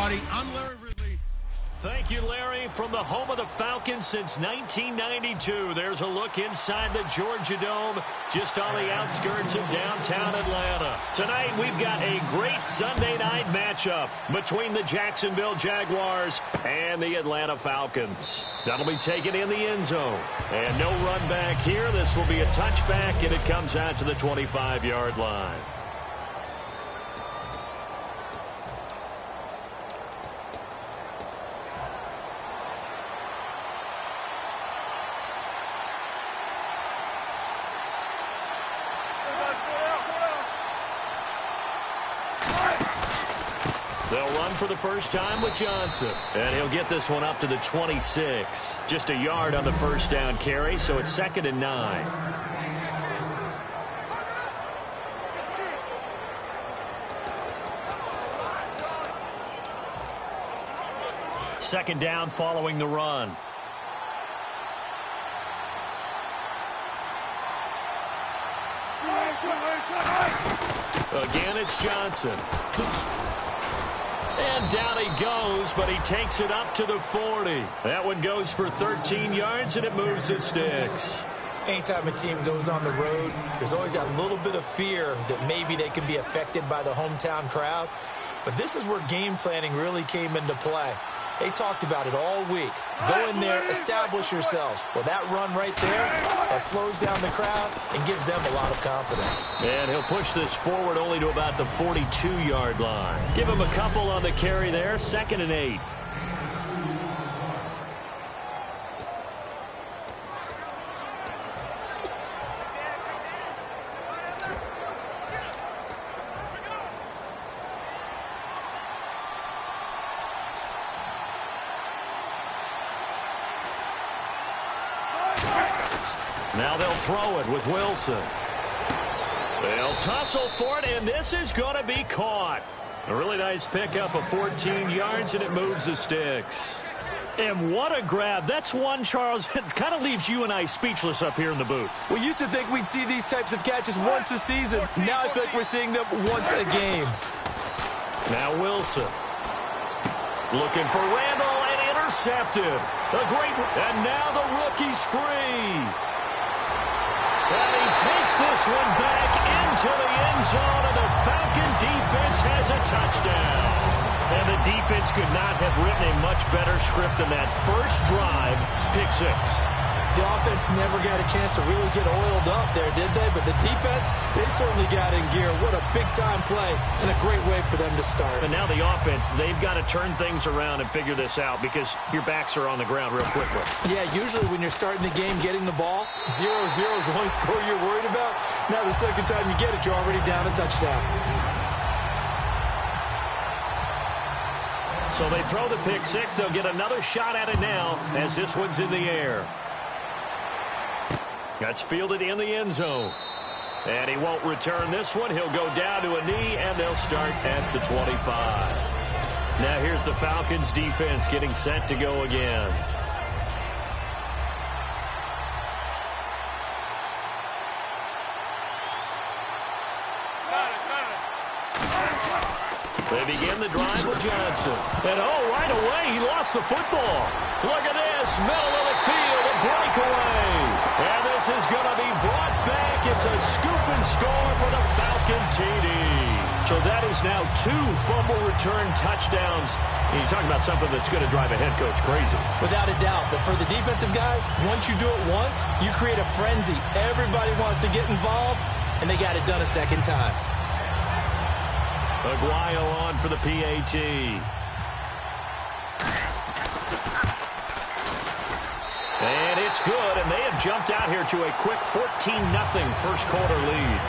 everybody. I'm Larry Ridley. Thank you, Larry. From the home of the Falcons since 1992, there's a look inside the Georgia Dome, just on the outskirts of downtown Atlanta. Tonight, we've got a great Sunday night matchup between the Jacksonville Jaguars and the Atlanta Falcons. That'll be taken in the end zone. And no run back here. This will be a touchback, and it comes out to the 25-yard line. They'll run for the first time with Johnson. And he'll get this one up to the 26. Just a yard on the first down carry, so it's 2nd and 9. Second down following the run. Again, it's Johnson. And down he goes, but he takes it up to the 40. That one goes for 13 yards, and it moves the sticks. Anytime a team goes on the road, there's always that little bit of fear that maybe they can be affected by the hometown crowd. But this is where game planning really came into play. They talked about it all week. Go in there, establish yourselves. Well, that run right there, that slows down the crowd and gives them a lot of confidence. And he'll push this forward only to about the 42-yard line. Give him a couple on the carry there, 2nd and 8. Now they'll throw it with Wilson. They'll tussle for it, and this is going to be caught. A really nice pickup of 14 yards, and it moves the sticks. And what a grab. That's one, Charles, that kind of leaves you and I speechless up here in the booth. We used to think we'd see these types of catches once a season. Now I think we're seeing them once a game. Now Wilson. Looking for Randall, and intercepted. And now the rookie's free. And he takes this one back into the end zone, and the Falcon defense has a touchdown. And the defense could not have written a much better script than that first drive, pick 6. The offense never got a chance to really get oiled up there, did they? But the defense, they certainly got in gear. What a big-time play and a great way for them to start. And now the offense, they've got to turn things around and figure this out because your backs are on the ground real quickly. Yeah, usually when you're starting the game getting the ball, 0-0 is the only score you're worried about. Now the second time you get it, you're already down a touchdown. So they throw the pick 6. They'll get another shot at it now as this one's in the air. That's fielded in the end zone. And he won't return this one. He'll go down to a knee, and they'll start at the 25. Now here's the Falcons defense getting set to go again. They begin the drive with Johnson. And, right away, he lost the football. Look at this. Middle of the field, a breakaway. And this is going to be brought back. It's a scoop and score for the Falcon TD. So that is now 2 fumble return touchdowns. And you're talking about something that's going to drive a head coach crazy. Without a doubt. But for the defensive guys, once you do it once, you create a frenzy. Everybody wants to get involved, and they got it done a second time. Aguayo on for the PAT. And it's good, and they have jumped out here to a quick 14-0 first quarter lead.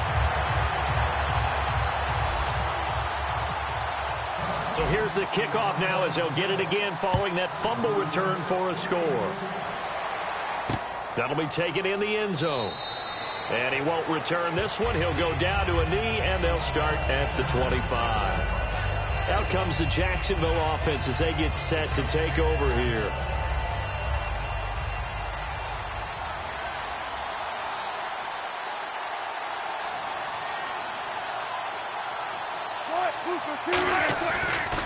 So here's the kickoff now as they'll get it again following that fumble return for a score. That'll be taken in the end zone. And he won't return this one. He'll go down to a knee, and they'll start at the 25. Out comes the Jacksonville offense as they get set to take over here.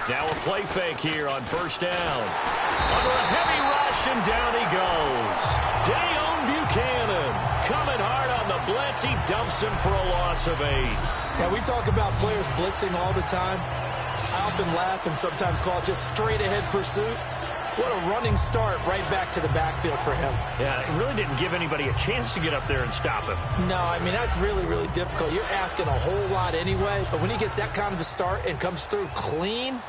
Now a play fake here on first down. Under a heavy rush, and down he goes. Dayon Buchanan coming hard on the blitz. He dumps him for a loss of 8. Now, we talk about players blitzing all the time. I often laugh and sometimes call it just straight-ahead pursuit. What a running start right back to the backfield for him. Yeah, it really didn't give anybody a chance to get up there and stop him. No, I mean, that's really, really difficult. You're asking a whole lot anyway, but when he gets that kind of a start and comes through clean,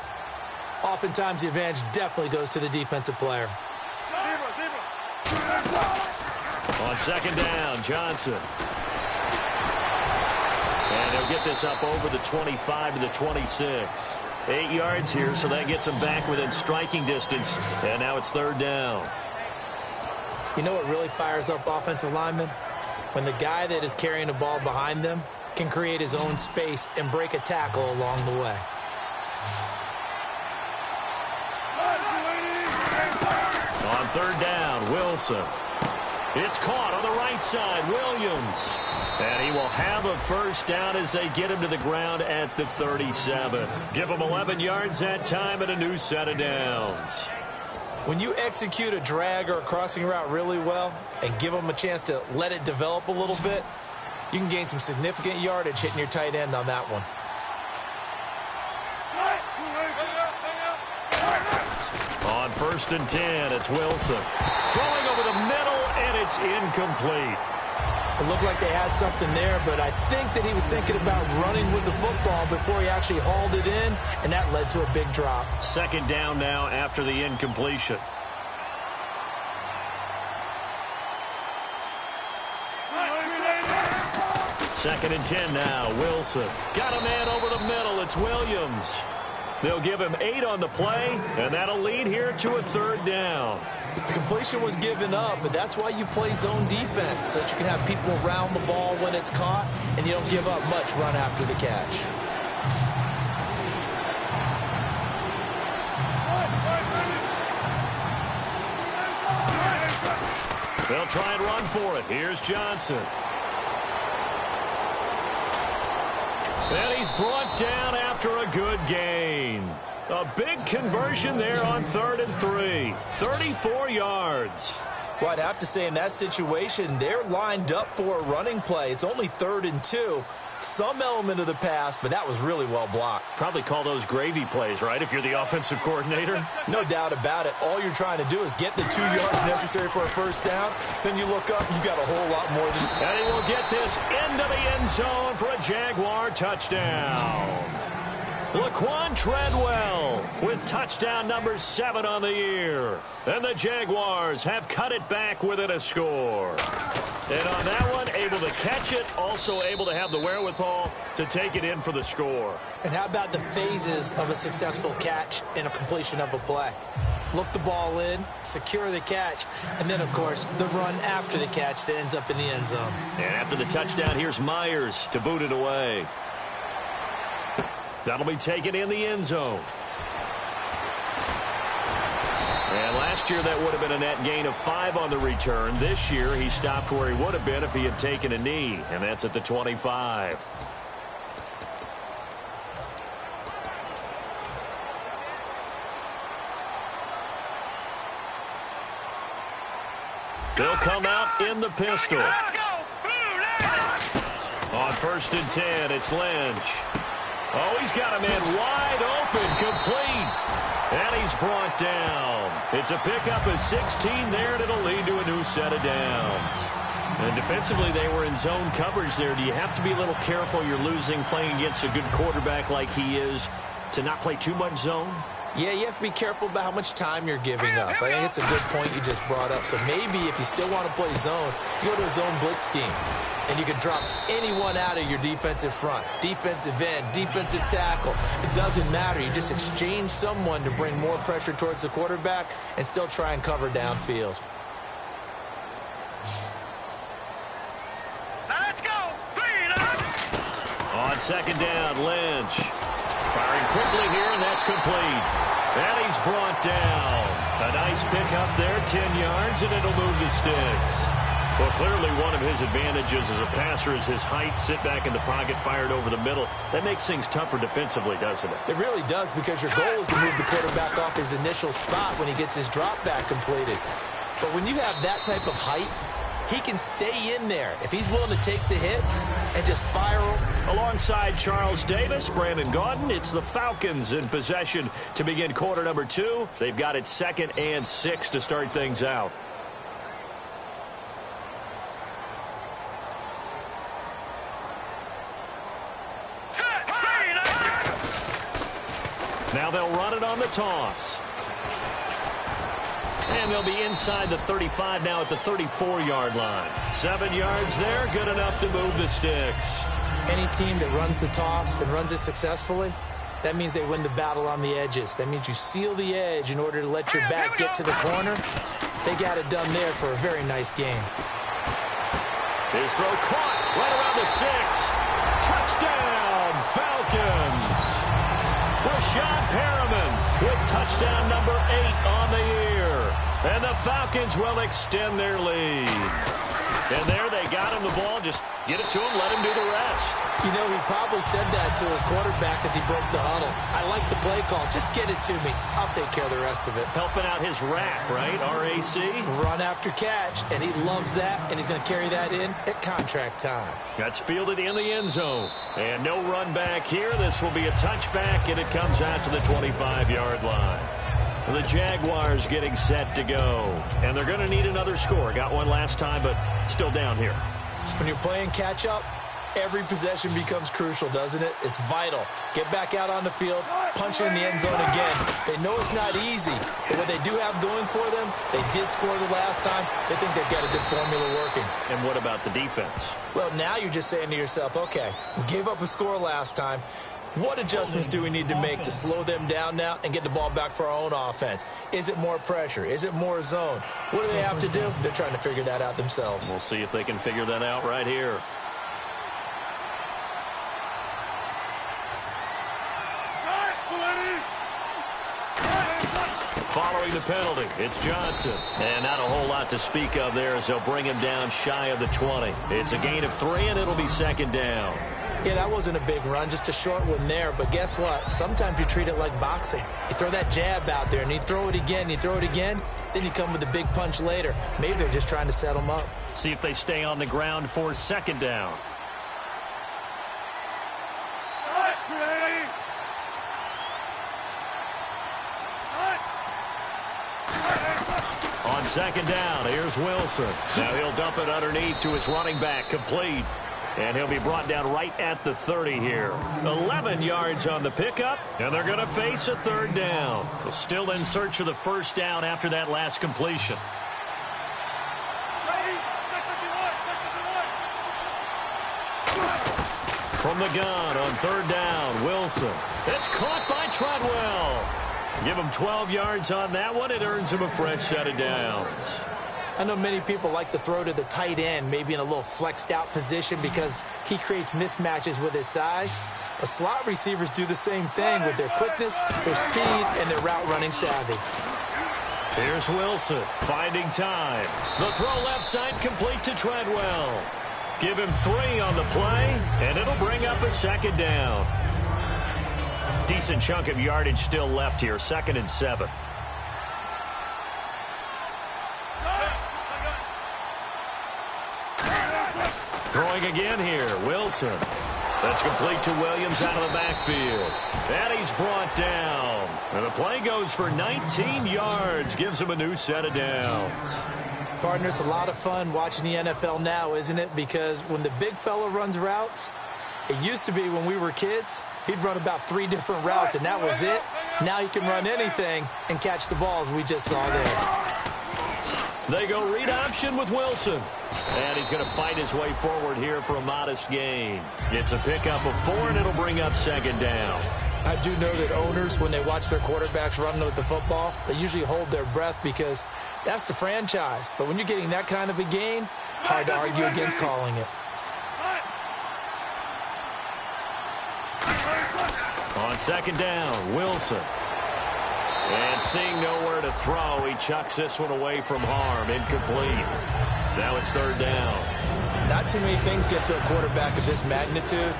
oftentimes the advantage definitely goes to the defensive player. On second down, Johnson. And they'll get this up over the 25 to the 26. 8 yards here, so that gets them back within striking distance. And now it's third down. You know what really fires up offensive linemen? When the guy that is carrying the ball behind them can create his own space and break a tackle along the way. On third down, Wilson. It's caught on the right side, Williams. And he will have a first down as they get him to the ground at the 37. Give him 11 yards that time and a new set of downs. When you execute a drag or a crossing route really well and give them a chance to let it develop a little bit, you can gain some significant yardage hitting your tight end on that one. On first and 10, it's Wilson. Throwing over the middle, and it's incomplete. It looked like they had something there, but I think that he was thinking about running with the football before he actually hauled it in, and that led to a big drop. Second down now after the incompletion. Second and 10 now, Wilson. Got a man over the middle, it's Williams. They'll give him 8 on the play, and that'll lead here to a third down. The completion was given up, but that's why you play zone defense, so that you can have people around the ball when it's caught, and you don't give up much run after the catch. They'll try and run for it. Here's Johnson. And he's brought down after a good gain. A big conversion there on 3rd and 3. 34 yards. Well, I'd have to say in that situation, they're lined up for a running play. It's only 3rd and 2. Some element of the pass, but that was really well blocked. Probably call those gravy plays, right, if you're the offensive coordinator? No doubt about it. All you're trying to do is get the 2 yards necessary for a first down. Then you look up, you've got a whole lot more than... And he will get this into the end zone for a Jaguar touchdown. Laquan Treadwell with touchdown number 7 on the year. And the Jaguars have cut it back within a score. And on that one, able to catch it, also able to have the wherewithal to take it in for the score. And how about the phases of a successful catch and a completion of a play? Look the ball in, secure the catch, and then, of course, the run after the catch that ends up in the end zone. And after the touchdown, here's Myers to boot it away. That'll be taken in the end zone. And last year, that would have been a net gain of 5 on the return. This year, he stopped where he would have been if he had taken a knee, and that's at the 25. They'll come out in the pistol. Let's go. On first and 10, it's Lynch. Oh, he's got a man wide open, complete. And he's brought down. It's a pickup of 16 there, and it'll lead to a new set of downs. And defensively, they were in zone coverage there. Do you have to be a little careful? You're losing playing against a good quarterback like he is to not play too much zone? Yeah, you have to be careful about how much time you're giving up. I think it's a good point you just brought up. So maybe if you still want to play zone, you go to a zone blitz scheme. And you can drop anyone out of your defensive front. Defensive end, defensive tackle. It doesn't matter. You just exchange someone to bring more pressure towards the quarterback and still try and cover downfield. Let's go. On second down, Lynch. Firing quickly here, and that's complete. And he's brought down. A nice pickup there, 10 yards, and it'll move the sticks. Well, clearly one of his advantages as a passer is his height. Sit back in the pocket, fired over the middle. That makes things tougher defensively, doesn't it? It really does, because your goal is to move the quarterback off his initial spot when he gets his drop back completed. But when you have that type of height, he can stay in there if he's willing to take the hits and just fire them. Alongside Charles Davis, Brandon Gaudin, it's the Falcons in possession to begin quarter number 2. They've got it 2nd and 6 to start things out. Now they'll run it on the toss. And they'll be inside the 35 now at the 34-yard line. 7 yards there, good enough to move the sticks. Any team that runs the toss and runs it successfully, that means they win the battle on the edges. That means you seal the edge in order to let your back get to the corner. They got it done there for a very nice game. His throw caught right around the 6. Touchdown, Falcons. Rashad Perriman with touchdown number 8 on the year. And the Falcons will extend their lead. And there they got him the ball. Just get it to him, let him do the rest. You know, he probably said that to his quarterback as he broke the huddle. I like the play call. Just get it to me. I'll take care of the rest of it. Helping out his rack, right? RAC. Run after catch, and he loves that, and he's going to carry that in at contract time. That's fielded in the end zone. And no run back here. This will be a touchback, and it comes out to the 25-yard line. The Jaguars getting set to go. And they're going to need another score. Got one last time, but still down here. When you're playing catch-up, every possession becomes crucial, doesn't it? It's vital. Get back out on the field, punch it in the end zone again. They know it's not easy, but what they do have going for them, they did score the last time. They think they've got a good formula working. And what about the defense? Well, now you're just saying to yourself, okay, we gave up a score last time. What adjustments do we need to make to slow them down now and get the ball back for our own offense? Is it more pressure? Is it more zone? What do they have to do? They're trying to figure that out themselves. We'll see if they can figure that out right here. Following the penalty, it's Johnson. And not a whole lot to speak of there as they'll bring him down shy of the 20. It's a gain of 3, and it'll be 2nd down. Yeah, that wasn't a big run, just a short one there. But guess what? Sometimes you treat it like boxing. You throw that jab out there, and you throw it again, then you come with a big punch later. Maybe they're just trying to set them up. See if they stay on the ground for 2nd down. On 2nd down, here's Wilson. Now he'll dump it underneath to his running back, complete. And he'll be brought down right at the 30 here. 11 yards on the pickup, and they're going to face a 3rd down. They're still in search of the 1st down after that last completion. From the gun on 3rd down, Wilson. It's caught by Treadwell. Give him 12 yards on that one. It earns him a fresh set of downs. I know many people like to throw to the tight end, maybe in a little flexed out position because he creates mismatches with his size. But slot receivers do the same thing with their quickness, their speed, and their route running savvy. Here's Wilson finding time. The throw left side complete to Treadwell. Give him 3 on the play, and it'll bring up a 2nd down. Decent chunk of yardage still left here, 2nd and 7. Throwing again here, Wilson. That's complete to Williams out of the backfield. And he's brought down. And the play goes for 19 yards, gives him a new set of downs. Partner, it's a lot of fun watching the NFL now, isn't it? Because when the big fella runs routes, it used to be when we were kids, he'd run about 3 different routes, and that was it. Now he can run anything and catch the balls we just saw there. They go read option with Wilson. And he's going to fight his way forward here for a modest gain. It's a pickup of 4, and it'll bring up 2nd down. I do know that owners, when they watch their quarterbacks run with the football, they usually hold their breath because that's the franchise. But when you're getting that kind of a gain, hard to argue against calling it. On 2nd down, Wilson. And seeing nowhere to throw, he chucks this one away from harm. Incomplete. Now it's third down. Not too many things get to a quarterback of this magnitude,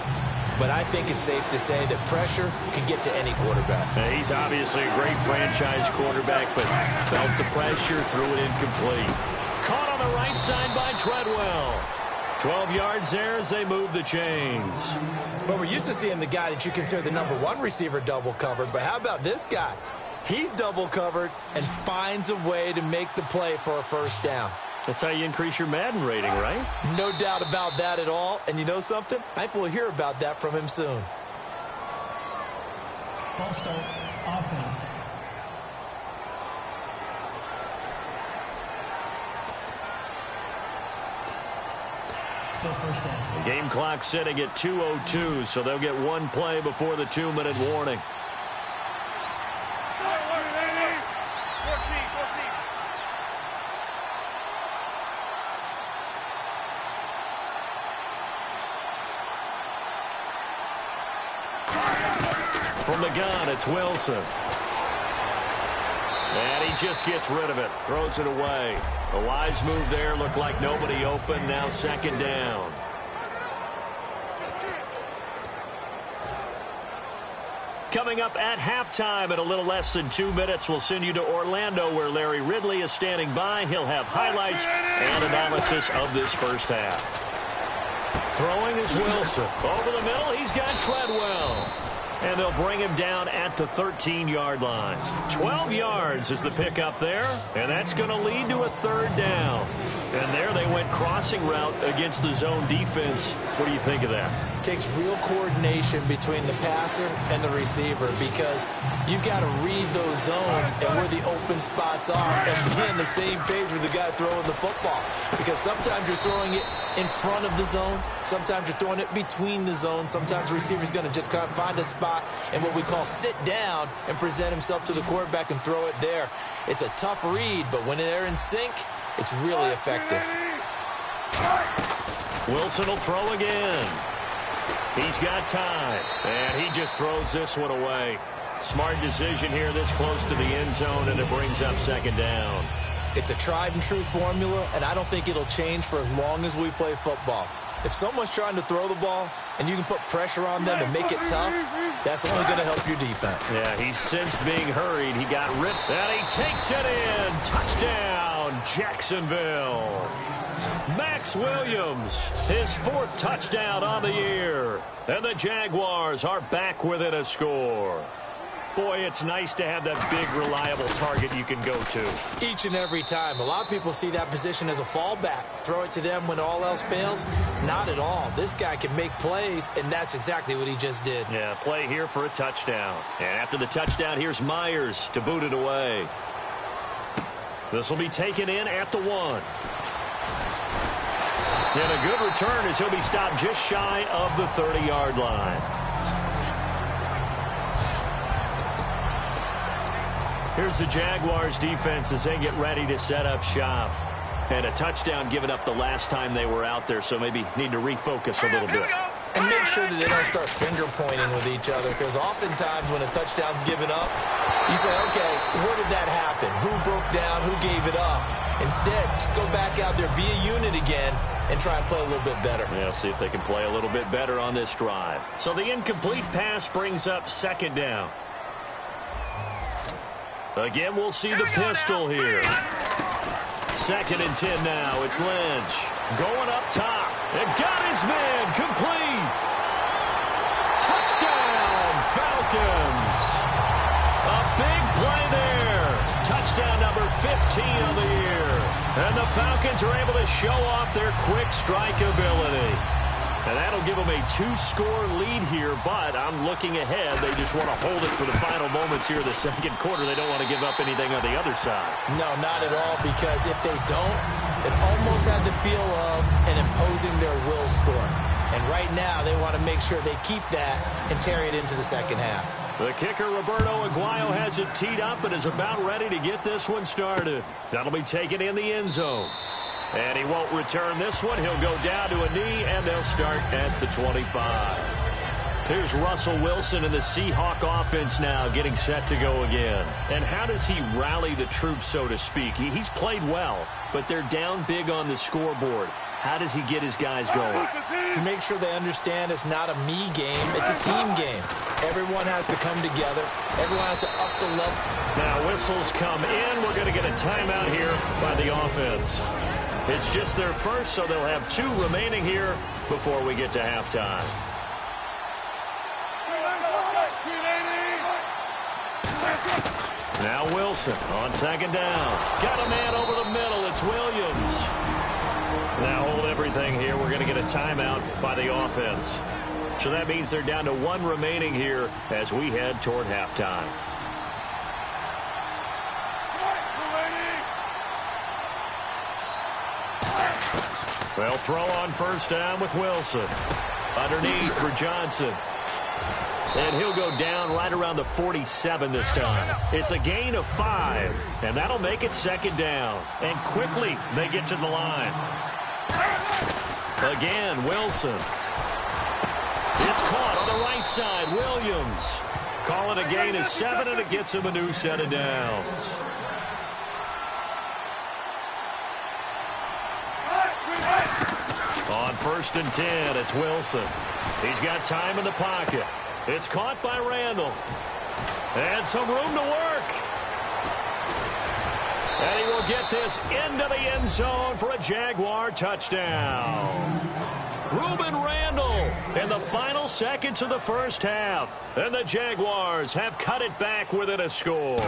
but I think it's safe to say that pressure can get to any quarterback. He's obviously a great franchise quarterback, but felt the pressure, threw it incomplete. Caught on the right side by Treadwell. 12 yards there as they move the chains. But we're used to seeing the guy that you consider the #1 receiver double covered, but how about this guy? He's double covered and finds a way to make the play for a first down. That's how you increase your Madden rating, right? No doubt about that at all. And you know something? I think we'll hear about that from him soon. False start, offense. Still first down. The game clock sitting at 2:02, so they'll get one play before the 2-minute warning. From the gun, it's Wilson. And he just gets rid of it, throws it away. A wise move there, looked like nobody open, now second down. Coming up at halftime in a little less than 2 minutes, we'll send you to Orlando where Larry Ridley is standing by. He'll have highlights and analysis of this first half. Throwing is Wilson. Over the middle, he's got Treadwell. And they'll bring him down at the 13-yard line. 12 yards is the pickup there, and that's going to lead to a third down. And there they went crossing route against the zone defense. What do you think of that? Takes real coordination between the passer and the receiver because you've got to read those zones and where the open spots are and be on the same page with the guy throwing the football. Because sometimes you're throwing it in front of the zone. Sometimes you're throwing it between the zones. Sometimes the receiver's going to just kind of find a spot and what we call sit down and present himself to the quarterback and throw it there. It's a tough read, but when they're in sync, it's really effective. Wilson will throw again. He's got time, and he just throws this one away. Smart decision here this close to the end zone, and it brings up second down. It's a tried-and-true formula, and I don't think it'll change for as long as we play football. If someone's trying to throw the ball and you can put pressure on them and make it tough, that's only going to help your defense. Yeah, he's sensed being hurried. He got ripped, and he takes it in. Touchdown, Jacksonville. Max Williams, his 4th touchdown on the year. And the Jaguars are back within a score. Boy, it's nice to have that big, reliable target you can go to. Each and every time. A lot of people see that position as a fallback. Throw it to them when all else fails. Not at all. This guy can make plays, and that's exactly what he just did. Yeah, play here for a touchdown. And after the touchdown, here's Myers to boot it away. This will be taken in at the 1. And a good return as he'll be stopped just shy of the 30-yard line. Here's the Jaguars defense as they get ready to set up shop. And a touchdown given up the last time they were out there, so maybe need to refocus a little bit. And make sure that they don't start finger-pointing with each other, because oftentimes when a touchdown's given up, you say, okay, where did that happen? Who broke down? Who gave it up? Instead, just go back out there, be a unit again, and try and play a little bit better. Yeah, see if they can play a little bit better on this drive. So the incomplete pass brings up second down. Again, we'll see the pistol here. 2nd and 10 now. It's Lynch going up top. And got his man complete. Touchdown, Falcons. A big play there. Touchdown number 15 of the year. And the Falcons are able to show off their quick strike ability. And that'll give them a 2-score lead here, but I'm looking ahead. They just want to hold it for the final moments here of the second quarter. They don't want to give up anything on the other side. No, not at all, because if they don't, it almost had the feel of an imposing their will score. And right now, they want to make sure they keep that and carry it into the second half. The kicker, Roberto Aguayo, has it teed up and is about ready to get this one started. That'll be taken in the end zone. And he won't return this one. He'll go down to a knee, and they'll start at the 25. Here's Russell Wilson and the Seahawk offense now getting set to go again. And how does he rally the troops, so to speak? He's played well, but they're down big on the scoreboard. How does he get his guys going? To make sure they understand it's not a me game, it's a team game. Everyone has to come together. Everyone has to up the level. Now whistles come in. We're going to get a timeout here by the offense. It's just their first, so they'll have 2 remaining here before we get to halftime. Now Wilson on second down. Got a man over the middle. It's Williams. Now hold everything here. We're going to get a timeout by the offense. So that means they're down to 1 remaining here as we head toward halftime. They'll throw on first down with Wilson. Underneath for Johnson. And he'll go down right around the 47 this time. It's a gain of 5, and that'll make it second down. And quickly they get to the line. Again, Wilson. It's caught on the right side. Williams. Call it a gain of 7, and it gets him a new set of downs. On first and 10, it's Wilson. He's got time in the pocket. It's caught by Randall. And some room to work. And he will get this into the end zone for a Jaguar touchdown. Reuben Randall in the final seconds of the first half. And the Jaguars have cut it back within a score.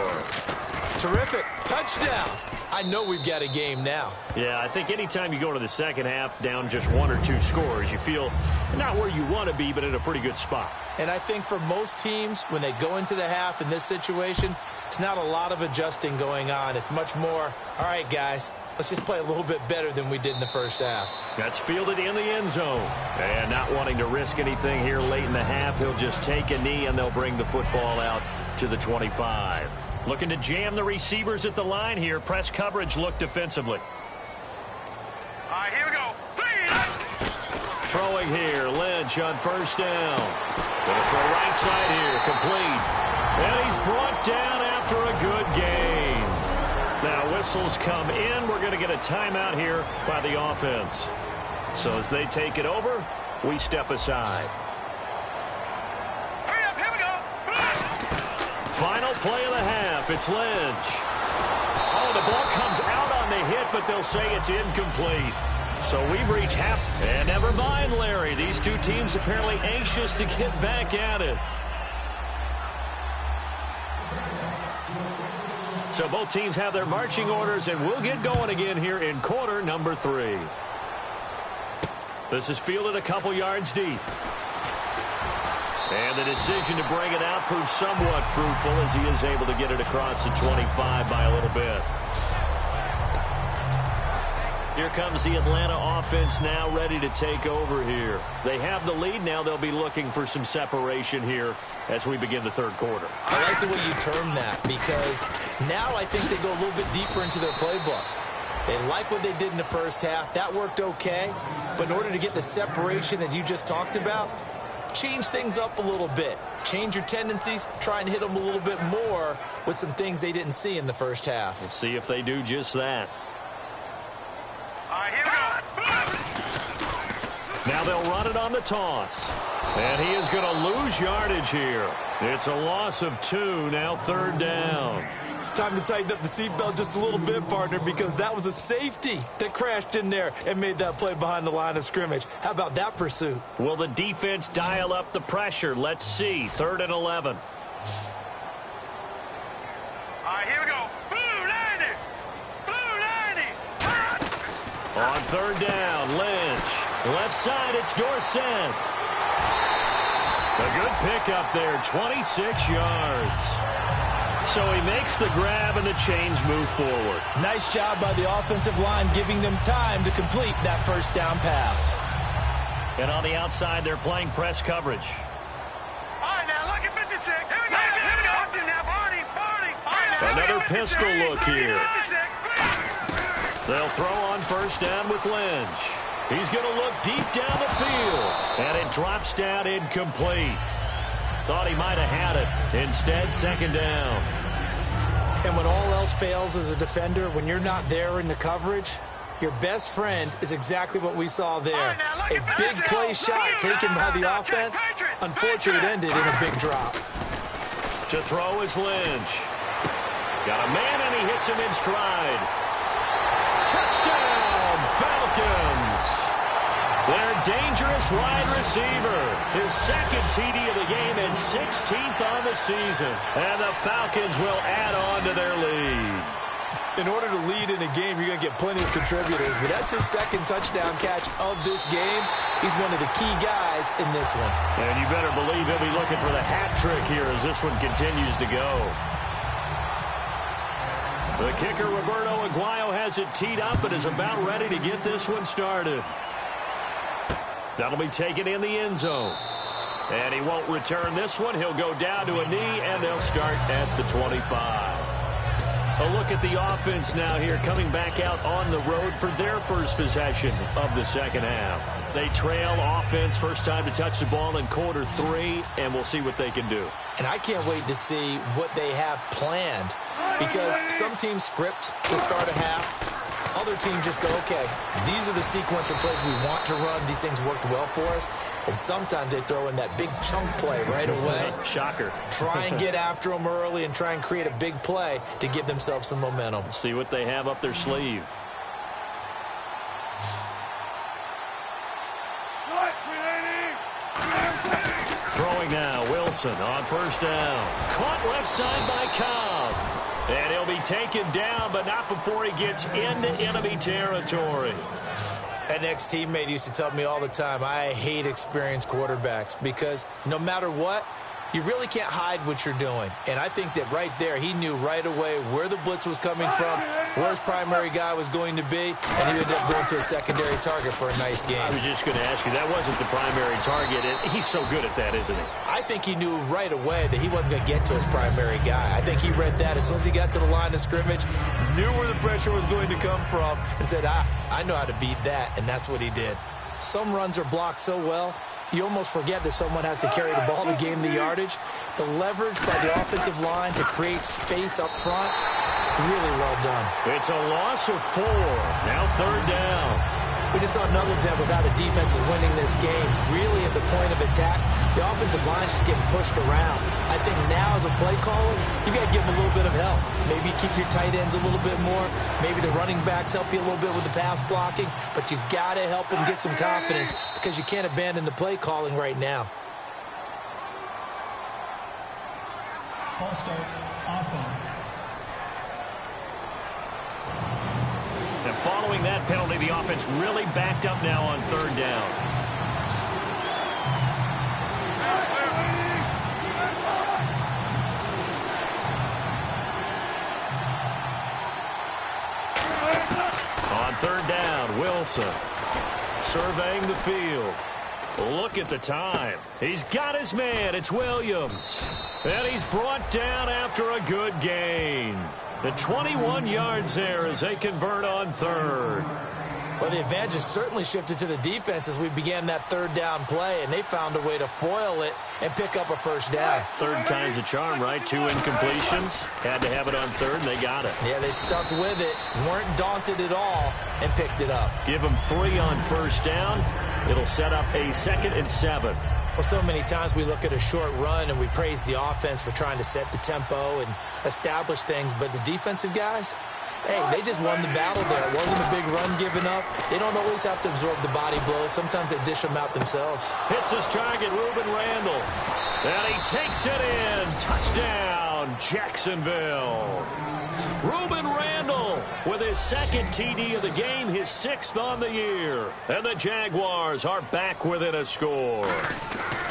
Terrific. Touchdown. I know we've got a game now. Yeah, I think anytime you go to the second half down just 1 or 2 scores, you feel not where you want to be, but in a pretty good spot. And I think for most teams, when they go into the half in this situation, it's not a lot of adjusting going on. It's much more, all right, guys, let's just play a little bit better than we did in the first half. That's fielded in the end zone. And not wanting to risk anything here late in the half, he'll just take a knee, and they'll bring the football out to the 25. Looking to jam the receivers at the line here. Press coverage look defensively. All right, here we go. Throwing here, Lynch on first down. Going to throw right side here, complete. And he's brought down after a good game. Now whistles come in. We're going to get a timeout here by the offense. So as they take it over, we step aside. Hurry up, here we go. Final play of the half. It's Lynch. Oh, the ball comes out on the hit, but they'll say it's incomplete. So we've reached half. And never mind, Larry. These 2 teams apparently anxious to get back at it. So both teams have their marching orders, and we'll get going again here in quarter number 3. This is fielded a couple yards deep. And the decision to bring it out proves somewhat fruitful as he is able to get it across the 25 by a little bit. Here comes the Atlanta offense now ready to take over here. They have the lead now. They'll be looking for some separation here as we begin the third quarter. I like the way you term that because now I think they go a little bit deeper into their playbook. They like what they did in the first half. That worked okay. But in order to get the separation that you just talked about, change things up a little bit. Change your tendencies. Try and hit them a little bit more with some things they didn't see in the first half. We'll see if they do just that. All right, here we go. Now they'll run it on the toss. And he is going to lose yardage here. It's a loss of 2, now third down. Time to tighten up the seatbelt just a little bit, partner, because that was a safety that crashed in there and made that play behind the line of scrimmage. How about that pursuit? Will the defense dial up the pressure? Let's see. 3rd and 11. All right, here we go. Blue 90. Blue 90. On third down, Lynch. Left side, it's Dorsett. A good pickup there, 26 yards. So he makes the grab and the chains move forward. Nice job by the offensive line giving them time to complete that first down pass. And on the outside, they're playing press coverage. All right, now look at 56. Here we go. Here we go. Watch it now. Party. All right, now, Another pistol look here. 56. They'll throw on first down with Lynch. He's going to look deep down the field. And it drops down incomplete. Thought he might have had it. Instead, second down. And when all else fails as a defender, when you're not there in the coverage, your best friend is exactly what we saw there. A big play shot taken by the offense. Unfortunately, it ended in a big drop. To throw is Lynch. Got a man, and he hits him in stride. Touchdown, Falcons. Their dangerous wide receiver. His second TD of the game and 16th on the season. And the Falcons will add on to their lead. In order to lead in a game, you're going to get plenty of contributors, but that's his second touchdown catch of this game. He's one of the key guys in this one. And you better believe he'll be looking for the hat trick here as this one continues to go. The kicker, Roberto Aguayo, has it teed up and is about ready to get this one started. That'll be taken in the end zone. And he won't return this one. He'll go down to a knee, and they'll start at the 25. A look at the offense now here, coming back out on the road for their first possession of the second half. They trail offense, first time to touch the ball in quarter 3, and we'll see what they can do. And I can't wait to see what they have planned, because some teams script to start a half. Other teams just go, okay, these are the sequence of plays we want to run. These things worked well for us. And sometimes they throw in that big chunk play right away. Shocker. Try and get after them early and try and create a big play to give themselves some momentum. See what they have up their sleeve. Throwing now, Wilson on first down. Caught left side by Cobb. And he'll be taken down, but not before he gets into enemy territory. An ex-teammate used to tell me all the time, I hate experienced quarterbacks because no matter what, you really can't hide what you're doing. And I think that right there, he knew right away where the blitz was coming from, where his primary guy was going to be, and he ended up going to a secondary target for a nice game. I was just going to ask you, that wasn't the primary target. He's so good at that, isn't he? I think he knew right away that he wasn't going to get to his primary guy. I think he read that as soon as he got to the line of scrimmage, knew where the pressure was going to come from, and said, I know how to beat that, and that's what he did. Some runs are blocked so well, you almost forget that someone has to carry the ball to gain the yardage. The leverage by the offensive line to create space up front, really well done. It's a loss of 4. Now third down. We just saw another example of how the defense is winning this game. Really at the point of attack, the offensive line is just getting pushed around. I think now as a play caller, you got to give them a little bit of help. Maybe keep your tight ends a little bit more. Maybe the running backs help you a little bit with the pass blocking. But you've got to help them get some confidence because you can't abandon the play calling right now. False start, offense. And following that penalty, the offense really backed up now on third down. On third down, Wilson surveying the field. Look at the time. He's got his man. It's Williams. And he's brought down after a good gain. The 21 yards there as they convert on third. Well, the advantage has certainly shifted to the defense as we began that third down play, and they found a way to foil it and pick up a first down. Third time's a charm, right? 2 incompletions. Had to have it on third, and they got it. Yeah, they stuck with it, weren't daunted at all, and picked it up. Give them 3 on first down. It'll set up a 2nd and 7. Well, so many times we look at a short run and we praise the offense for trying to set the tempo and establish things, but the defensive guys, hey, they just won the battle there. It wasn't a big run given up. They don't always have to absorb the body blows. Sometimes they dish them out themselves. Hits his target, Reuben Randall. And he takes it in. Touchdown, Jacksonville. Reuben Randall with his 2nd TD of the game, his 6th on the year. And the Jaguars are back within a score.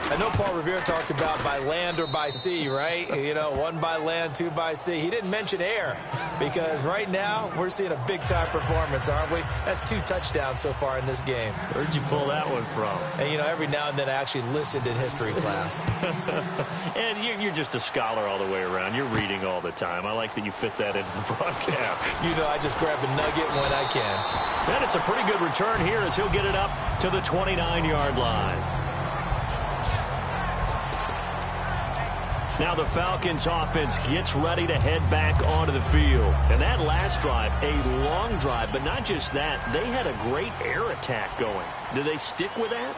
I know Paul Revere talked about by land or by sea, right? You know, 1 by land, 2 by sea. He didn't mention air because right now we're seeing a big-time performance, aren't we? That's 2 touchdowns so far in this game. Where'd you pull that one from? And, you know, every now and then I actually listened in history class. And you're just a scholar all the way around. You're reading all the time. I like that you fit that into the broadcast. You know, I just grab a nugget when I can. And it's a pretty good return here as he'll get it up to the 29-yard line. Now the Falcons offense gets ready to head back onto the field. And that last drive, a long drive, but not just that, they had a great air attack going. Do they stick with that?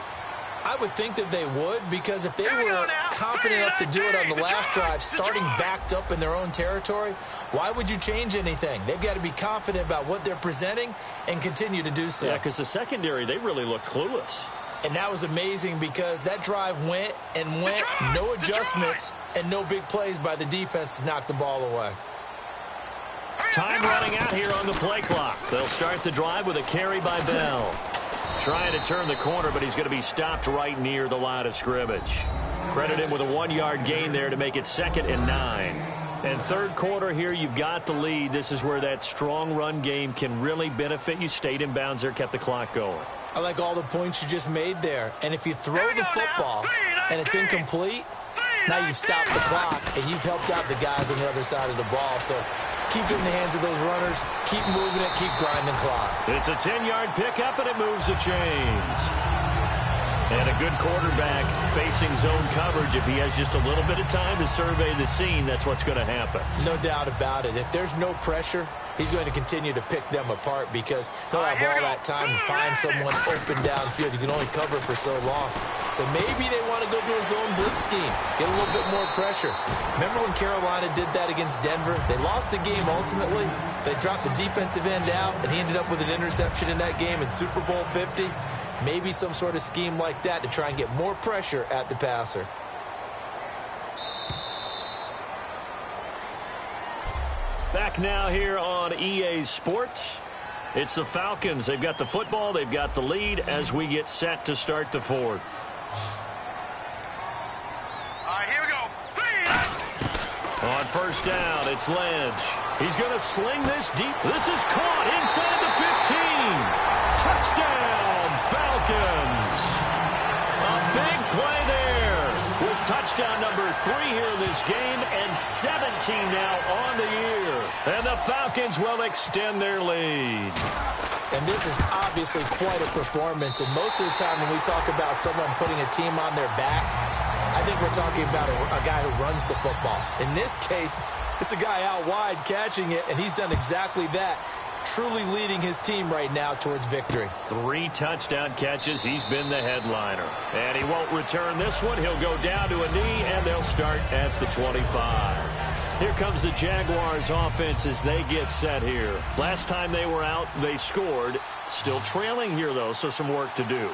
I would think that they would, because if they were confident enough to do it on the last drive, starting backed up in their own territory, why would you change anything? They've got to be confident about what they're presenting and continue to do so. Yeah, because the secondary, they really looked clueless. And that was amazing because that drive went and went, no adjustments, and no big plays by the defense to knock the ball away. Time running out here on the play clock. They'll start the drive with a carry by Bell. Trying to turn the corner, but he's going to be stopped right near the line of scrimmage. Credit him with a 1-yard gain there to make it 2nd and 9. And third quarter here, you've got the lead. This is where that strong run game can really benefit you. Stayed in bounds there, kept the clock going. I like all the points you just made there. And if you throw the football and it's incomplete, now you've stopped the clock and you've helped out the guys on the other side of the ball. So keep it in the hands of those runners. Keep moving it. Keep grinding clock. It's a 10-yard pickup, and it moves the chains. And a good quarterback facing zone coverage. If he has just a little bit of time to survey the scene, that's what's going to happen. No doubt about it. If there's no pressure, he's going to continue to pick them apart because he'll have all that time to find someone open downfield. You can only cover for so long. So maybe they want to go to a zone blitz scheme, get a little bit more pressure. Remember when Carolina did that against Denver? They lost the game ultimately. They dropped the defensive end out, and he ended up with an interception in that game in Super Bowl 50. Maybe some sort of scheme like that to try and get more pressure at the passer. Back now here on EA Sports. It's the Falcons. They've got the football. They've got the lead as we get set to start the fourth. All right, here we go. On first down, it's Lynch. He's going to sling this deep. This is caught inside the 15. Touchdown, Falcons. A big play there with touchdown number 3 here in this game and 17 now on the year. And the Falcons will extend their lead. And this is obviously quite a performance. And most of the time when we talk about someone putting a team on their back, I think we're talking about a guy who runs the football. In this case, it's a guy out wide catching it, and he's done exactly that, truly leading his team right now towards victory. 3 touchdown catches. He's been the headliner. And he won't return this one. He'll go down to a knee, and they'll start at the 25. Here comes the Jaguars offense as they get set here. Last time they were out, they scored. Still trailing here, though, so some work to do.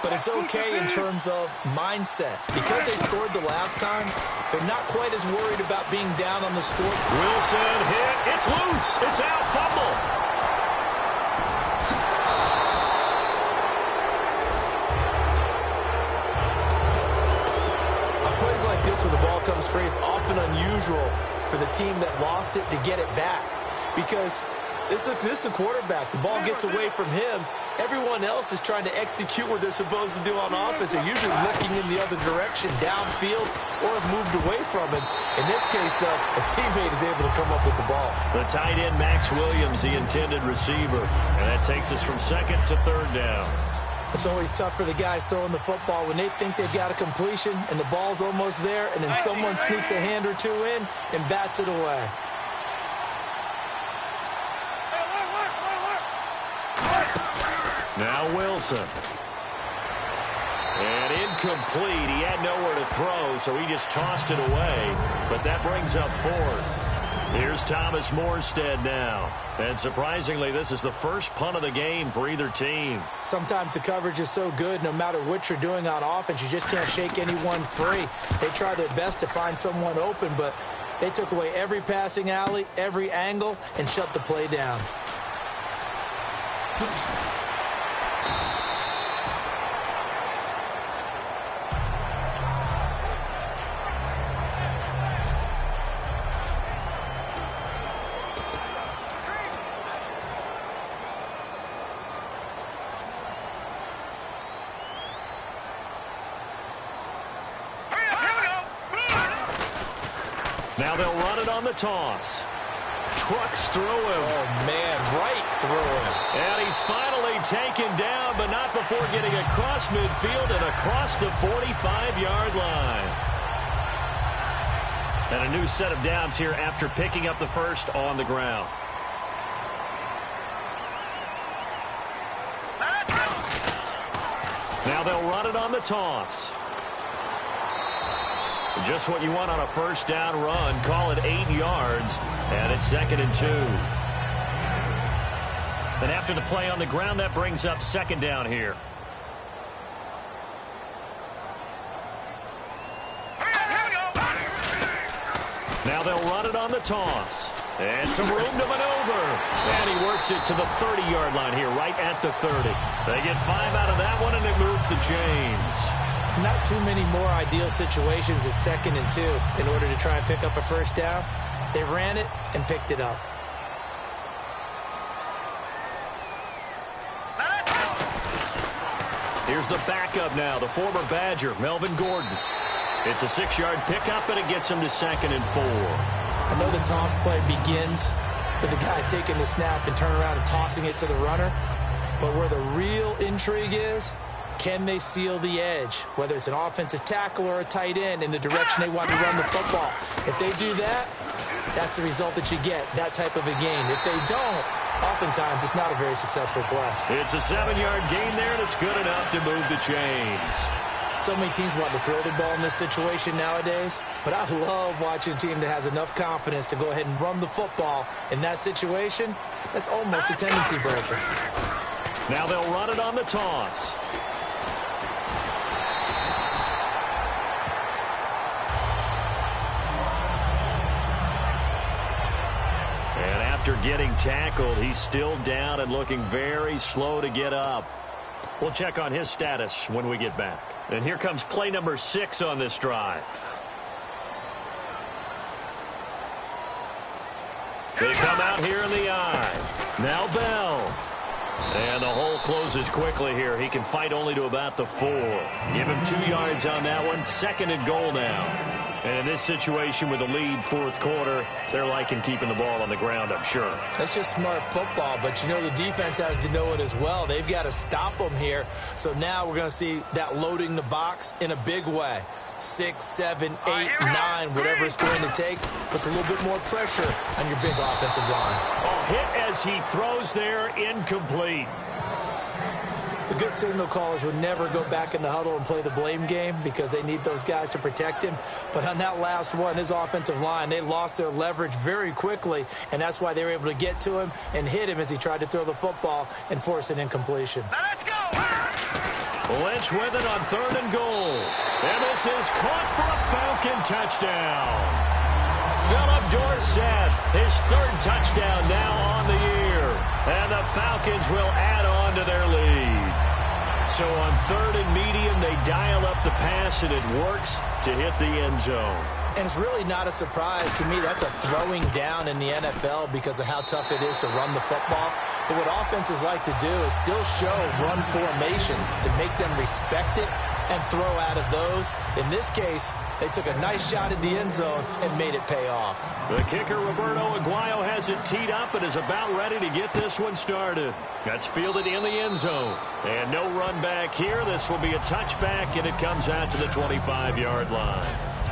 But it's okay in terms of mindset. Because they scored the last time, they're not quite as worried about being down on the score. Wilson hit. It's loose. It's out. Fumble. On plays like this where the ball comes free, it's often unusual for the team that lost it to get it back. Because this is the quarterback. The ball gets away from him. Everyone else is trying to execute what they're supposed to do on offense. They're usually looking in the other direction, downfield, or have moved away from it. In this case, though, a teammate is able to come up with the ball. The tight end, Max Williams, the intended receiver. And that takes us from 2nd to 3rd down. It's always tough for the guys throwing the football when they think they've got a completion and the ball's almost there, and then someone sneaks a hand or two in and bats it away. Now Wilson. And incomplete. He had nowhere to throw, so he just tossed it away. But that brings up 4th. Here's Thomas Morstead now. And surprisingly, this is the first punt of the game for either team. Sometimes the coverage is so good, no matter what you're doing on offense, you just can't shake anyone free. They try their best to find someone open, but they took away every passing alley, every angle, and shut the play down. Now they'll run it on the toss. Trucks through him. Oh, man, right through him. And he's finally taken down, but not before getting across midfield and across the 45-yard line. And a new set of downs here after picking up the first on the ground. Now they'll run it on the toss. Just what you want on a first down run. Call it 8 yards, and it's 2nd and 2. And after the play on the ground, that brings up 2nd down here. Now they'll run it on the toss. And some room to maneuver. And he works it to the 30-yard line here, right at the 30. They get 5 out of that one, and it moves the chains. Not too many more ideal situations at 2nd and 2 in order to try and pick up a first down. They ran it and picked it up. Here's the backup now, the former Badger, Melvin Gordon. It's a 6-yard pickup, and it gets him to 2nd and 4. I know the toss play begins with the guy taking the snap and turning around and tossing it to the runner. But where the real intrigue is, can they seal the edge, whether it's an offensive tackle or a tight end, in the direction they want to run the football? If they do that, that's the result that you get, that type of a game. If they don't, oftentimes it's not a very successful play. It's a 7-yard gain there, and it's good enough to move the chains. So many teams want to throw the ball in this situation nowadays, but I love watching a team that has enough confidence to go ahead and run the football in that situation. That's almost a tendency breaker. Now they'll run it on the toss. And after getting tackled, he's still down and looking very slow to get up. We'll check on his status when we get back. And here comes play number 6 on this drive. They come out here in the eye. Now Bell. And the hole closes quickly here. He can fight only to about the 4. Give him 2 yards on that one. 2nd and goal now. And in this situation with the lead, 4th quarter, they're liking keeping the ball on the ground, I'm sure. That's just smart football, but you know the defense has to know it as well. They've got to stop them here. So now we're going to see that loading the box in a big way. 6, 7, 8, 9, whatever it's going to take, puts a little bit more pressure on your big offensive line. Oh, hit as he throws there, incomplete. The good signal callers would never go back in the huddle and play the blame game because they need those guys to protect him. But on that last one, his offensive line, they lost their leverage very quickly, and that's why they were able to get to him and hit him as he tried to throw the football and force an incompletion. Let's go! Lynch with it on 3rd and goal. And this is caught for a Falcon touchdown. Philip Dorsett, his 3rd touchdown now on the year. And the Falcons will add on to their lead. So on 3rd and medium, they dial up the pass, and it works to hit the end zone. And it's really not a surprise to me. That's a throwing down in the NFL because of how tough it is to run the football. But what offenses like to do is still show run formations to make them respect it and throw out of those. In this case, they took a nice shot at the end zone and made it pay off. The kicker, Roberto Aguayo, has it teed up and is about ready to get this one started. That's fielded in the end zone. And no run back here. This will be a touchback, and it comes out to the 25-yard line.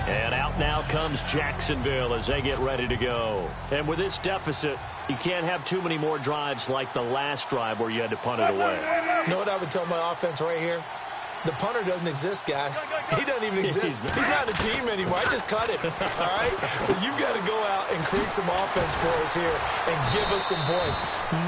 And out now comes Jacksonville as they get ready to go. And with this deficit, you can't have too many more drives like the last drive where you had to punt it away. You know what I would tell my offense right here? The punter doesn't exist, guys. He doesn't even exist. He's not a team anymore. I just cut him, all right? So you've got to go out and create some offense for us here and give us some points.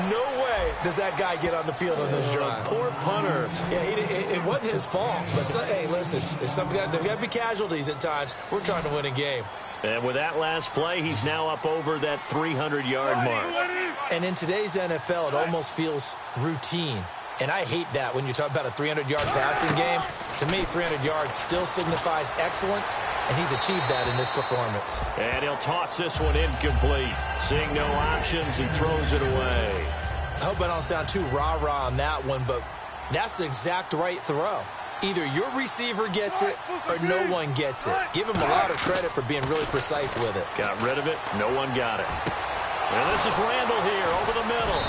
No way does that guy get on the field on this drive. Poor punter. Yeah, it wasn't his fault. But hey, listen, there's got to be casualties at times. We're trying to win a game. And with that last play, he's now up over that 300-yard mark. And in today's NFL, it almost feels routine. And I hate that when you talk about a 300-yard passing game. To me, 300 yards still signifies excellence, and he's achieved that in this performance. And he'll toss this one incomplete. Seeing no options, he throws it away. I hope I don't sound too rah-rah on that one, but that's the exact right throw. Either your receiver gets it or no one gets it. Give him a lot of credit for being really precise with it. Got rid of it. No one got it. And this is Randall here over the middle.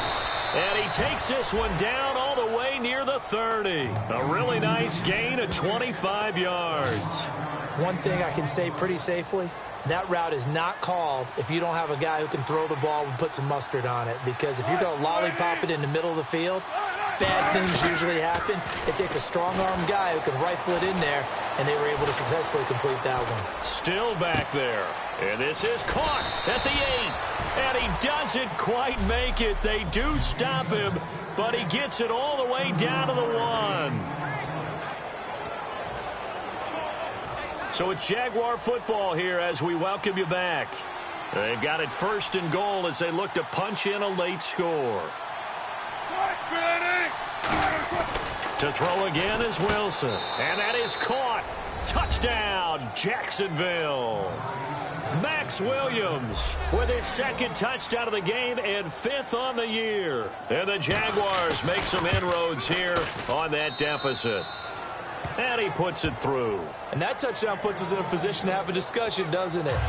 And he takes this one down all the way near the 30. A really nice gain of 25 yards. One thing I can say pretty safely, that route is not called if you don't have a guy who can throw the ball and put some mustard on it. Because if you're going to lollipop it in the middle of the field, bad things usually happen. It takes a strong-armed guy who can rifle it in there, and they were able to successfully complete that one. Still back there. And this is caught at the 8. And he doesn't quite make it. They do stop him, but he gets it all the way down to the 1. So it's Jaguar football here as we welcome you back. They've got it 1st and goal as they look to punch in a late score. To throw again is Wilson. And that is caught. Touchdown, Jacksonville. Max Williams with his 2nd touchdown of the game and 5th on the year. And the Jaguars make some inroads here on that deficit. And he puts it through. And that touchdown puts us in a position to have a discussion, doesn't it?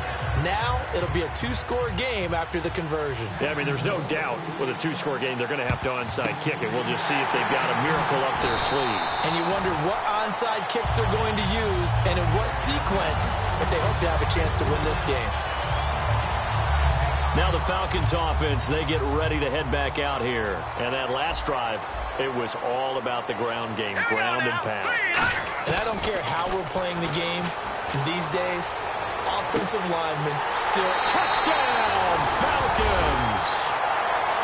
Now it'll be a 2-score game after the conversion. Yeah, I mean, there's no doubt with a 2-score game they're going to have to onside kick it. We'll just see if they've got a miracle up their sleeve. And you wonder what onside kicks they're going to use and in what sequence if they hope to have a chance to win this game. Now the Falcons offense, they get ready to head back out here. And that last drive, it was all about the ground game, ground and pound. And I don't care how we're playing the game these days, offensive linemen still touchdown Falcons.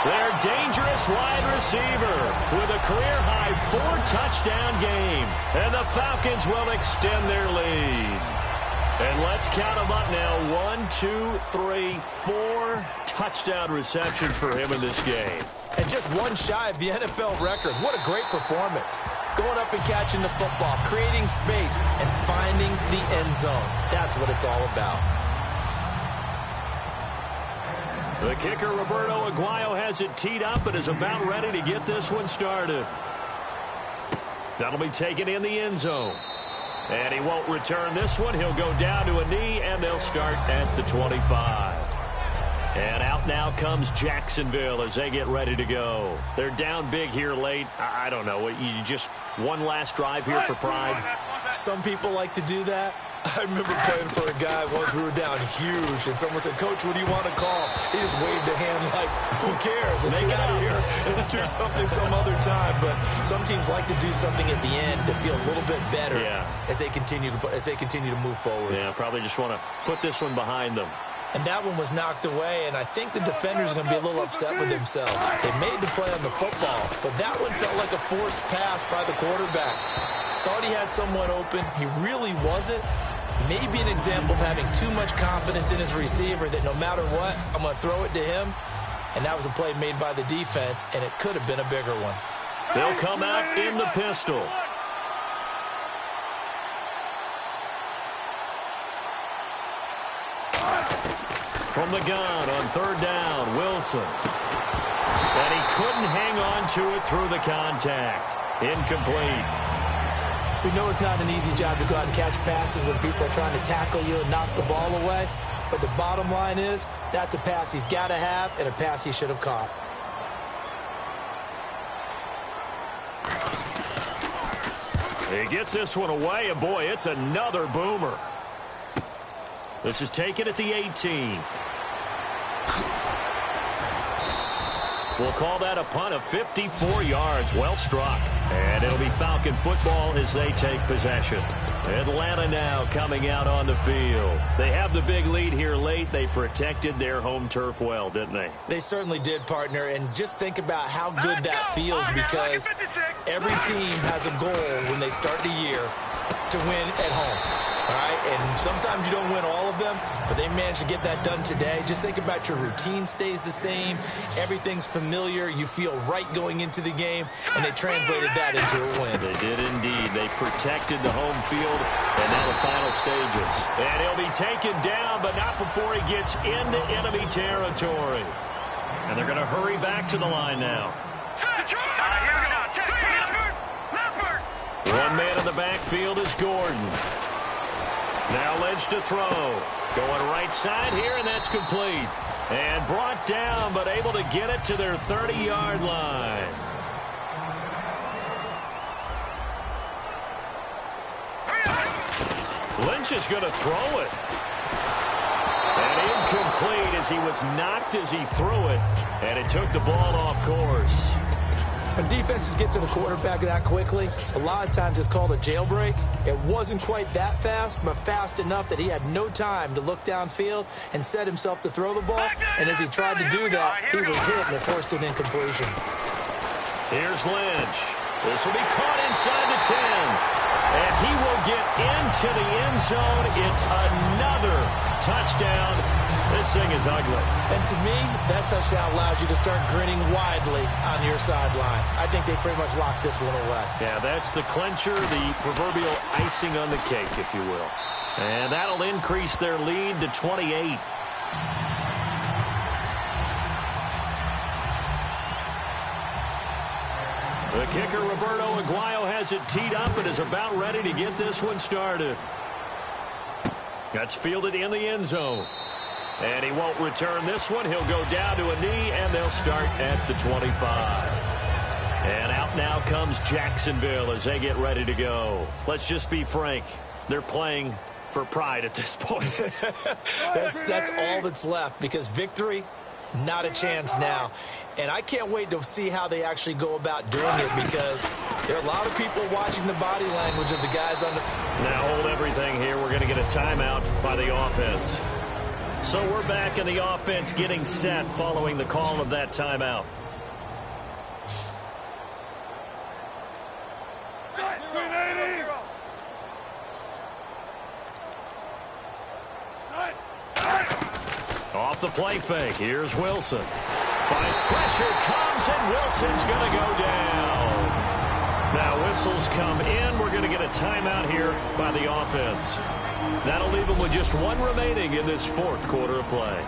Their dangerous wide receiver with a career-high 4-touchdown game. And the Falcons will extend their lead. And let's count them up now. 1, 2, 3, 4 touchdown receptions for him in this game. And just one shy of the NFL record. What a great performance. Going up and catching the football, creating space, and finding the end zone. That's what it's all about. The kicker, Roberto Aguayo, has it teed up and is about ready to get this one started. That'll be taken in the end zone. And he won't return this one. He'll go down to a knee, and they'll start at the 25. And out now comes Jacksonville as they get ready to go. They're down big here late. I don't know. You just one last drive here for pride? Some people like to do that. I remember playing for a guy once. We were down huge, and someone said, "Coach, what do you want to call?" He just waved a hand like, "Who cares? Let's get out of here and do something some other time." But some teams like to do something at the end to feel a little bit better as they continue to move forward. Yeah, probably just want to put this one behind them. And that one was knocked away, and I think the defenders are going to be a little upset with themselves. They made the play on the football, but that one felt like a forced pass by the quarterback. Thought he had someone open. He really wasn't. Maybe an example of having too much confidence in his receiver that no matter what, I'm going to throw it to him. And that was a play made by the defense, and it could have been a bigger one. They'll come out in the pistol. From the gun on 3rd down, Wilson. And he couldn't hang on to it through the contact. Incomplete. We know it's not an easy job to go out and catch passes when people are trying to tackle you and knock the ball away. But the bottom line is, that's a pass he's got to have and a pass he should have caught. He gets this one away, and boy, it's another boomer. This is taken at the 18. We'll call that a punt of 54 yards. Well struck. And it'll be Falcon football as they take possession. Atlanta now coming out on the field. They have the big lead here late. They protected their home turf well, didn't they? They certainly did, partner. And just think about how good that feels, because every team has a goal when they start the year to win at home. All right, and sometimes you don't win all of them, but they managed to get that done today. Just think about your routine stays the same. Everything's familiar. You feel right going into the game, and they translated that into a win. They did indeed. They protected the home field, and now the final stages. And he'll be taken down, but not before he gets into enemy territory. And they're going to hurry back to the line now. One man in the backfield is Gordon. Now Lynch to throw. Going right side here, and that's complete. And brought down, but able to get it to their 30-yard line. Lynch is going to throw it. incomplete as he was knocked as he threw it, and it took the ball off course. When defenses get to the quarterback that quickly, a lot of times it's called a jailbreak. It wasn't quite that fast, but fast enough that he had no time to look downfield and set himself to throw the ball. And as he tried to do that, he was hit and it forced an incompletion. Here's Lynch. This will be caught inside the 10. And he will get into the end zone. It's another touchdown. This thing is ugly. And to me, that touchdown allows you to start grinning widely on your sideline. I think they pretty much locked this one away. Yeah, that's the clincher, the proverbial icing on the cake, if you will. And that'll increase their lead to 28. The kicker, Roberto Aguayo, has it teed up and is about ready to get this one started. That's fielded in the end zone. And he won't return this one. He'll go down to a knee, and they'll start at the 25. And out now comes Jacksonville as they get ready to go. Let's just be frank. They're playing for pride at this point. That's all that's left, because victory, not a chance now. And I can't wait to see how they actually go about doing it, because there are a lot of people watching the body language of the guys on the... Now hold everything here. We're going to get a timeout by the offense. So we're back in the offense getting set following the call of that timeout. Off the play fake. Here's Wilson. Fight pressure comes, and Wilson's going to go down. Now whistles come in. We're going to get a timeout here by the offense. That'll leave them with just one remaining in this fourth quarter of play.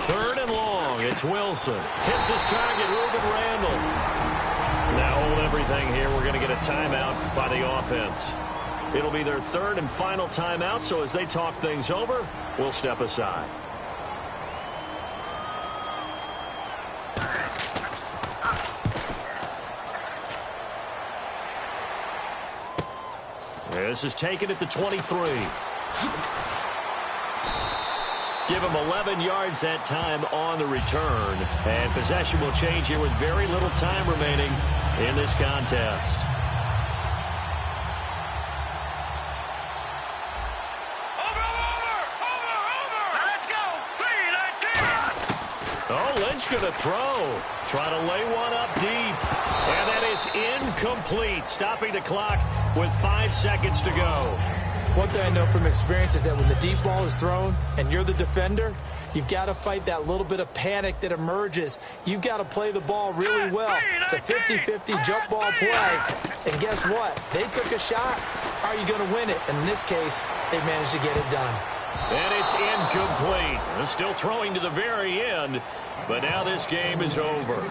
Third and long. It's Wilson. Hits his target, Ruben Randall. Now hold everything here. We're going to get a timeout by the offense. It'll be their third and final timeout, so as they talk things over, we'll step aside. This is taken at the 23. Give him 11 yards that time on the return. And possession will change here with very little time remaining in this contest. Oh, Lynch going to throw. Try to lay one up deep. And that is incomplete. Stopping the clock with 5 seconds to go. One thing I know from experience is that when the deep ball is thrown and you're the defender, you've got to fight that little bit of panic that emerges. You've got to play the ball really well. It's a 50-50 jump ball play. And guess what? They took a shot. How are you going to win it? And in this case, they managed to get it done. And it's incomplete. They're still throwing to the very end, but now this game is over.